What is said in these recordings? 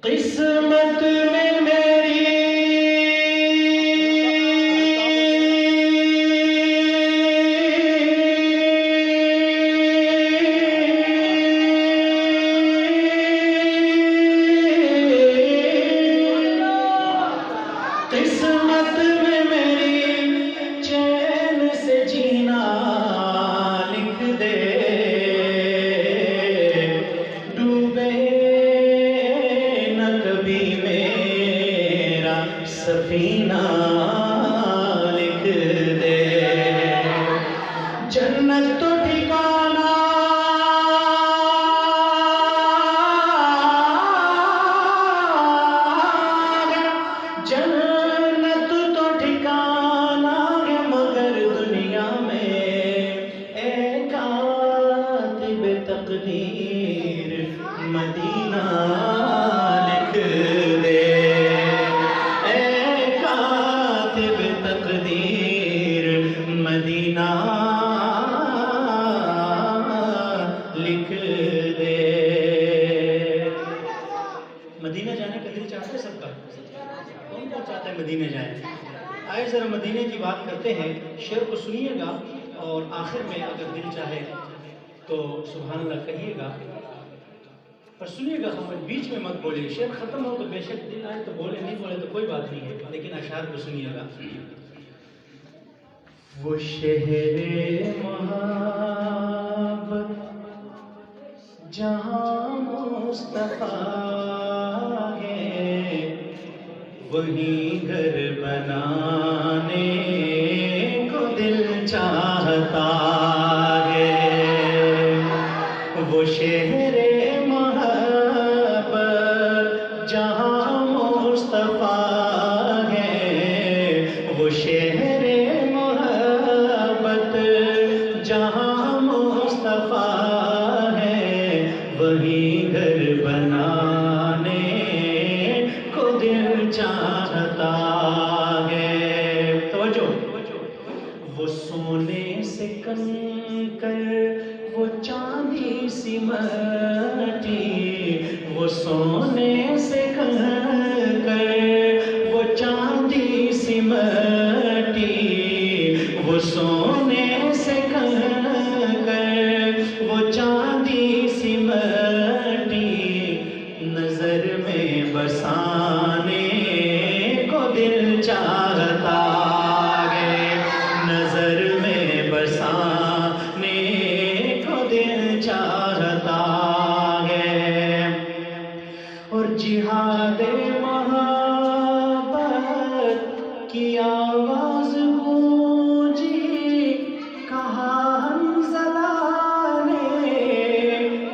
قسمت میں میری قسمت میں میری چین سے جینا لکھ دے، ڈوبے نہ کبھی میرا سفینہ لکھ دے، جنت تو ٹھکانا جنت تو ٹھکانا ہے، مگر دنیا میں اے کاتب تقدیر مدینہ لکھ دے، اے کاتب تقدیر مدینہ لکھ دے۔ مدینہ جانے کا دل چاہتا ہے سب کا؟ کون کون چاہتا ہے مدینہ جائیں؟ آئے ذرا مدینہ کی بات کرتے ہیں، شعر کو سنیے گا اور آخر میں اگر دل چاہے تو سبحان اللہ کہیے گا، پر سنیے گا، ہم بیچ میں مت بولے، شعر ختم ہو تو بے شک دل آئے تو بولے، نہیں بولے تو کوئی بات نہیں ہے، لیکن اشعار کو سنیے گا۔ وہ شہر محبت جہاں مصطفیٰ ہے، وہیں گھر بنانے کو دل چاہتا ہے، وہ شہر محبت جہاں مصطفیٰ ہے، وہ شہر محبت جہاں مصطفیٰ ہے، وہیں گھر بنانے کو دل چاہتا ہے۔ توجہ، وہ سونے سے کنکر، وہ چاندی سی مٹی، وہ سونے سے کنکر، وہ چاندی سی مٹی، وہ سونے سے کنکر، وہ چاندی سی مٹی، نظر میں بسانے کو دل چاہتا ہے، نظر میں بسانے کو دل چاہتا ہے، اور جہاد محبت کی آواز گونجی، کہا حنظلہ نے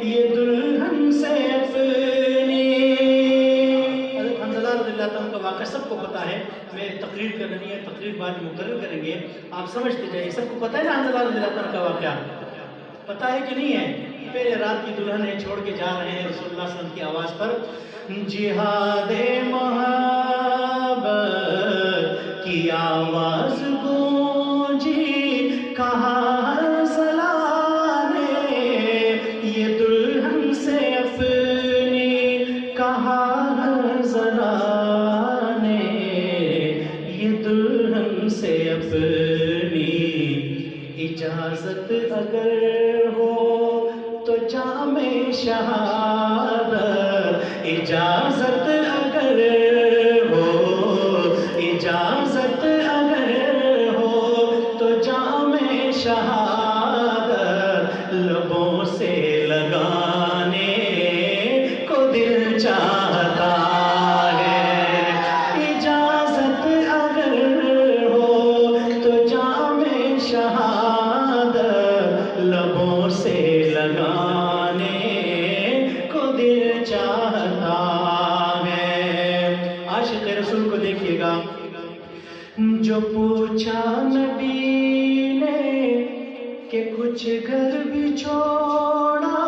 یہ دلہن سے اپنی۔ حضرت حنظلہ رضی اللہ عنہ کا واقعہ سب کو پتا ہے، میں تقریر کرنی ہے، تقریر بعد مقرر کریں گے، آپ سمجھتے جائیے، سب کو پتا ہے نا حنظلہ رضی اللہ عنہ کا واقعہ؟ پتا ہے کہ نہیں ہے؟ پہلے رات کی دلہن ہے، چھوڑ کے جا رہے ہیں رسول اللہ صلی اللہ علیہ وسلم کی آواز پر، جہاد محبت کی آواز گونجی، کہا حنظلہ نے یہ دلہن سے اپنی، کہا حنظلہ نے یہ دلہن سے اپنی، اجازت اگر ہو تو جام شہادت، اجازت اگر ہو، اجازت اگر ہو تو جام شہادت لبوں سے لگانے کو دل چاہتا ہے، اجازت اگر ہو تو جام شہادت لبوں سے لگانے کو دل چاہتا ہے۔ عاشق رسول کو دیکھیے گا، جو پوچھا نبی نے کہ کچھ گھر بھی چھوڑا،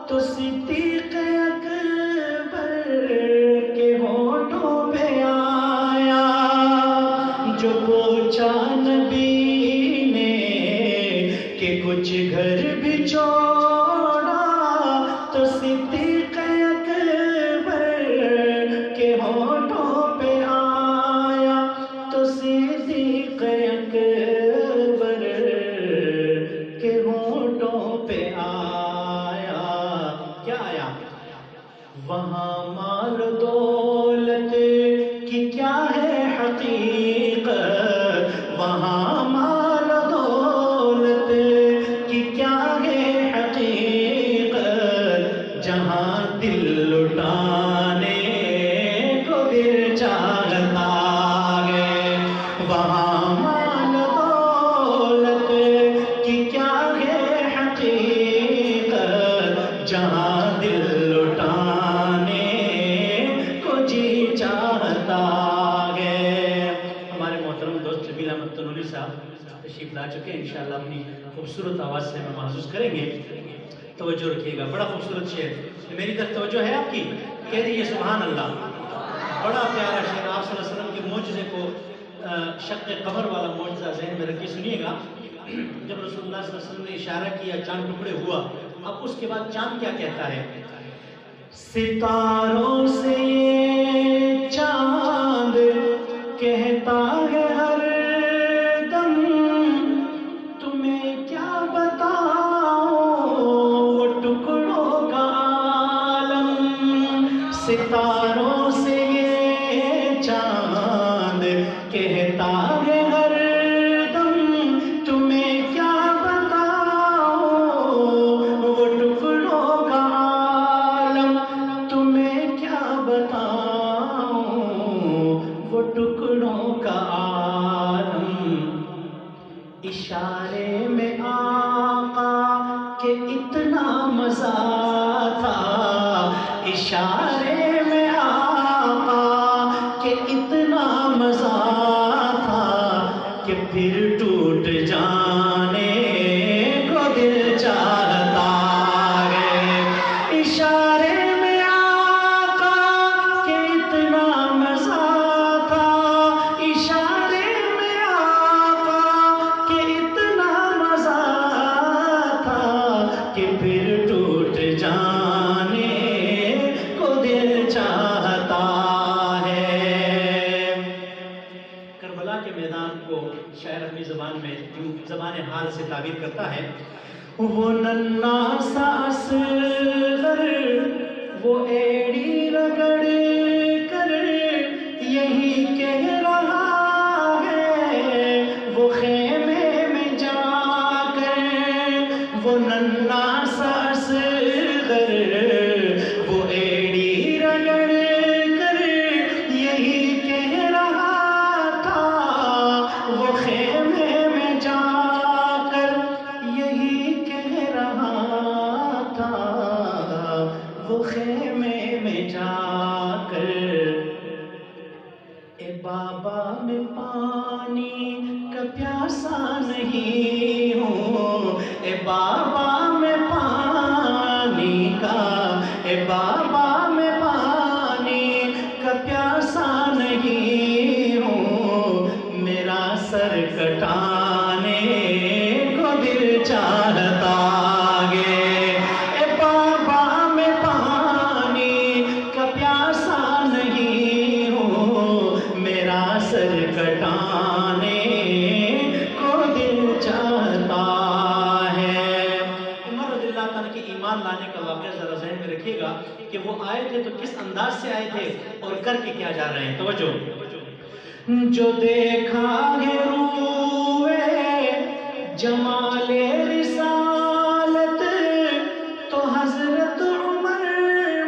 تو صدیق اکبر کے ہونٹوں پہ آیا، جو پوچھا نبی نے کہ کچھ گھر بھی چھوڑا، تو صدیق اکبر وہاں مال دولت کی کیا ہے حقیقت، وہاں مال دولت کی کیا ہے حقیقت، جہاں دل لٹانے کو دل چاہتا ہے، وہاں مال دولت کی کیا ہے حقیقت، جہاں دل لٹانے کو جی چاہتا ہے۔ ہمارے محترم دوست جمیل احمد تنوری صاحب تشریف لا چکے ہیں، انشاءاللہ اپنی خوبصورت آواز سے ہمیں محسوس کریں گے۔ توجہ رکھیے گا، بڑا خوبصورت شعر، میری طرف توجہ ہے آپ کی، کہہ دیجئے سبحان اللہ۔ بڑا پیارا شعر، آپ صلی اللہ علیہ وسلم کے معجزے کو شق قمر والا معجزہ ذہن میں رکھیے، سنیے گا۔ جب رسول اللہ صلی اللہ علیہ وسلم نے اشارہ کیا، چاند ٹکڑے ہوا، اب اس کے بعد چاند کیا کہتا ہے؟ ستاروں سے یہ چاند کہتا ہے ہر دم، تمہیں کیا بتاؤں وہ ٹکڑوں کا عالم، ستاروں سے یہ چاند کہتا ہے ہر دم، تمہیں کیا بتاؤں وہ ٹکڑوں کا عالم، تمہیں کیا بتاؤں وہ ٹکڑوں کا عالم، اشارے میں آقا کہ اتنا مزہ تھا، اشارے میں آقا کہ اتنا مزہ تھا، کہ پھر ٹوٹ جانے کو دل چاہتا ہے، اشارے میں آقا کہ اتنا مزہ تھا، اشارے میں آقا کہ اتنا مزہ تھا، کہ پھر ٹوٹ جانے کو دل چاہتا ہے۔ کربلا کے میدان کو شاعر اپنی زبان میں زبان حال سے تعبیر کرتا ہے، وہ ننھا سا اصغر وہ ایڑی رگڑ کر یہی کہہ رہا ہے، وہ خیمے میں جا کر، وہ ننھا سا اصغر وہ ایڑی رگڑ کر یہی کہہ رہا تھا، وہ خیمے میں جا کر یہی کہہ رہا تھا، وہ خیمے میں جا کر، اے بابا میں پانی کا پیاسا نہیں ہوں، اے بابا میں پانی کا، اے بابا میں پانی کا پیاسا نہیں ہوں، میرا سر کٹانے کو دل چاہتا ہے، اے بابا میں پانی کا پیاسا نہیں ہوں، میرا سر کٹانے کو دل چاہتا ہے۔ عمر رضی اللہ تعالیٰ کی ایمان لانے کا واقعہ ذرا ذہن میں رکھیے گا کہ وہ آئے تھے تو کس انداز سے آئے تھے اور کر کے کیا جا رہے ہیں، توجہ۔ جو دیکھا ہے روئے جمال رسالت، تو حضرت عمر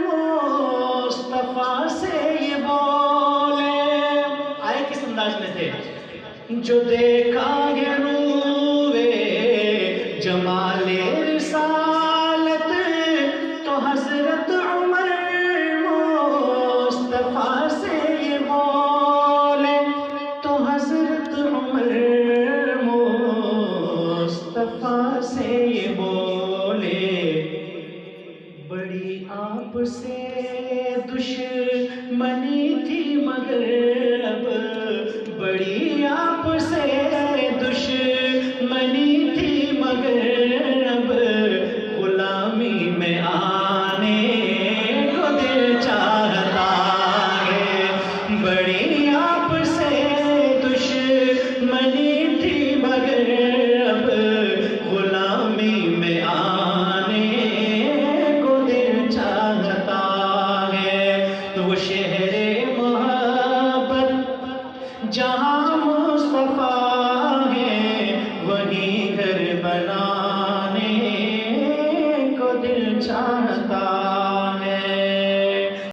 مصطفیٰ سے یہ بولے، آئے کس انداز میں تھے؟ جو دیکھا ہے روئے جمال رسالت، تو حضرت عمر مصطفیٰ سے یہ بولے، تو حضرت عمر مصطفیٰ سے یہ بولے، بڑی آپ سے دشمنی تھی مگر اب، بڑی آپ سے